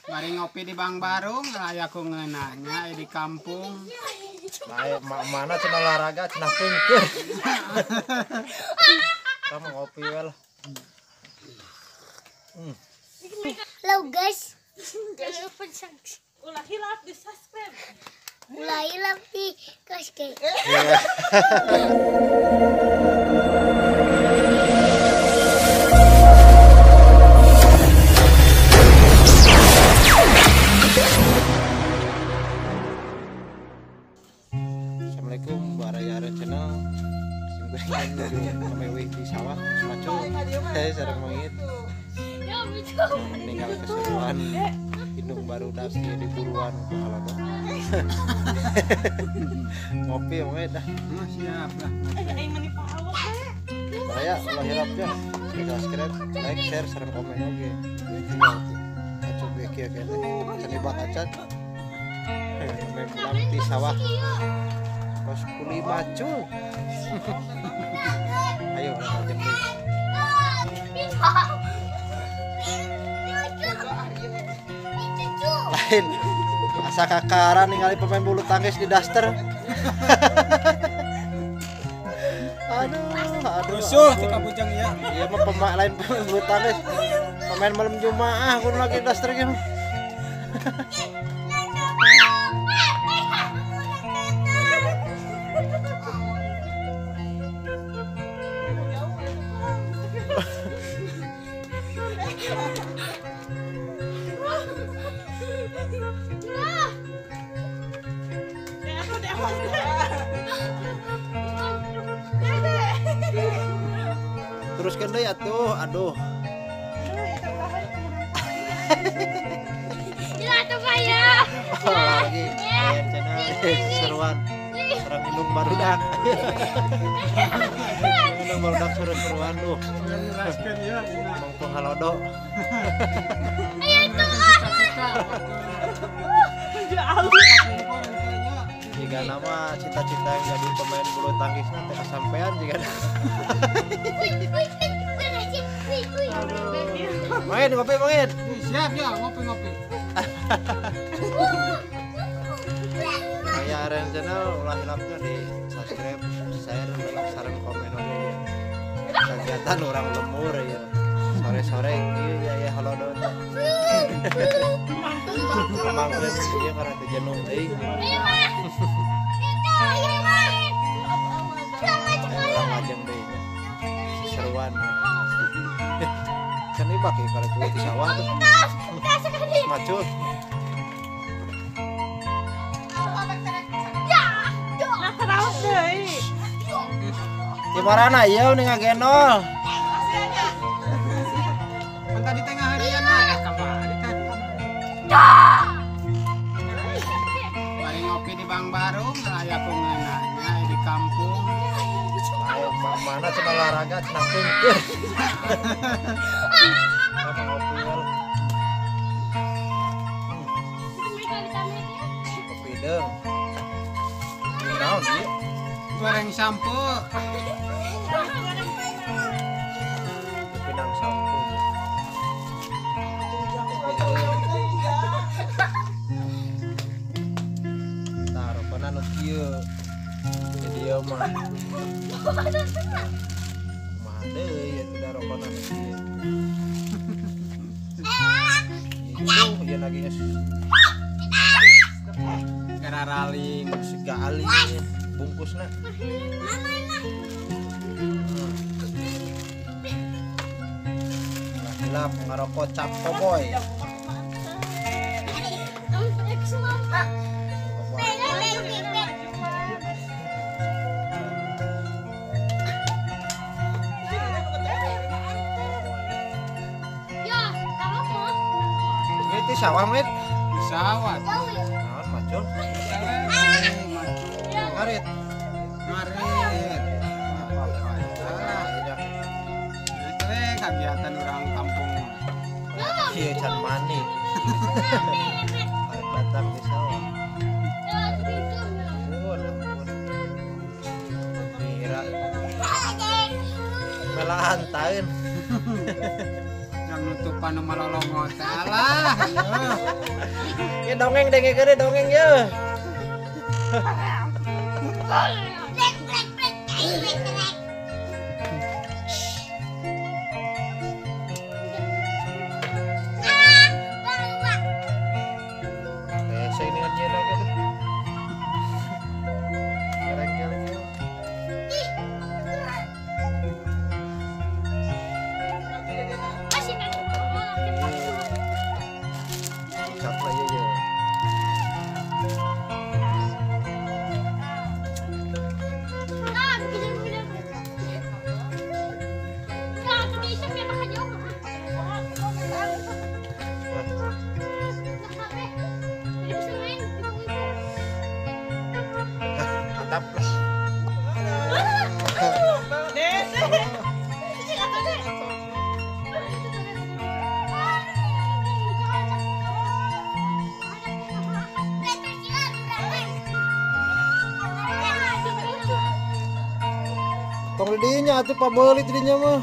Mari ngopi di Bang Barung, aya ku ngeunahnya di kampung. Bae mana cenah olahraga cenah peungkeun. Kamu ngopi we lah. Halo guys. Ulah hilap di subscribe. Ulah hilap di subscribe. Assalamualaikum barayara channel. Simkuring memewi di sawah maco. Saya sareng mangit. Meninggal keseruan hidung baru dasi di buruan kalau dong. Ngopi we dah. Siap lah. Aing meni pawak we. Saya ulah hilapnya. Subscribe, like, share, sareng komen oge. Maco ge kieu kene. Cani bakacan. Memang di sawah. Kos kuli macu. Ayo lanjut deh. Lain asa kakara ningali pemain bulu tangkis di daster. aduh Rusuh ti kabujang ya. Iya mah pemain lain pemain bulu tangkis. Pemain malam Jumaah kudu lagi daster ge. Teruskan deh atuh, aduh. Lagi ayan channel seruan. Serang hidung barudak. Hidung barudak seru-seruan tuh. Raskeun ya. Mangkung halodo. Jika nama cita-cita yang jadi pemain bulu tangkis nanti kesampean jika main ngopi main Siap ya, ngopi-ngopi. kayak Aren channel ulah hilapnya di subscribe share like saran komen oke kegiatan orang lemur ya sore-sore iya ya halo don mangkles dia karena jenuh teuing orang ajeng deh seruan kan ini pakai kalau gue di sawah tuh macul Nah, karaos deui. gimana iya udah ngagenol Kan tadi tengah harian mah kamari kan. Mari ngopi di Bang Barung, aya ku ngeunahnya di kampung. mana cenah olahraga cenah peungkeun kamu ngopi we lah. Kopi deung naon ieu Goreng sampo. pinang sampo taruh kana nu kieu jadi ieu mah kumaha deui atuh darokona nu kieu itu ieu lagi geus Gararaling. segali bungkusna hilap ngarokok cap cowboy itu sawah mit Di sawah. naon macul ngarit Ngarit. Itu kegiatan orang kampung. kieu can mani arek datang di sawah ampun mira melaan taeun orang nutupan nu malolongot alah. Ya dongeng denge gede dongeng ya. Saya dengan nyena gitu. Geleng-geleng ya. Ikat lah ya. Mantap. Tong didinya atuh pabeuli didinya mah.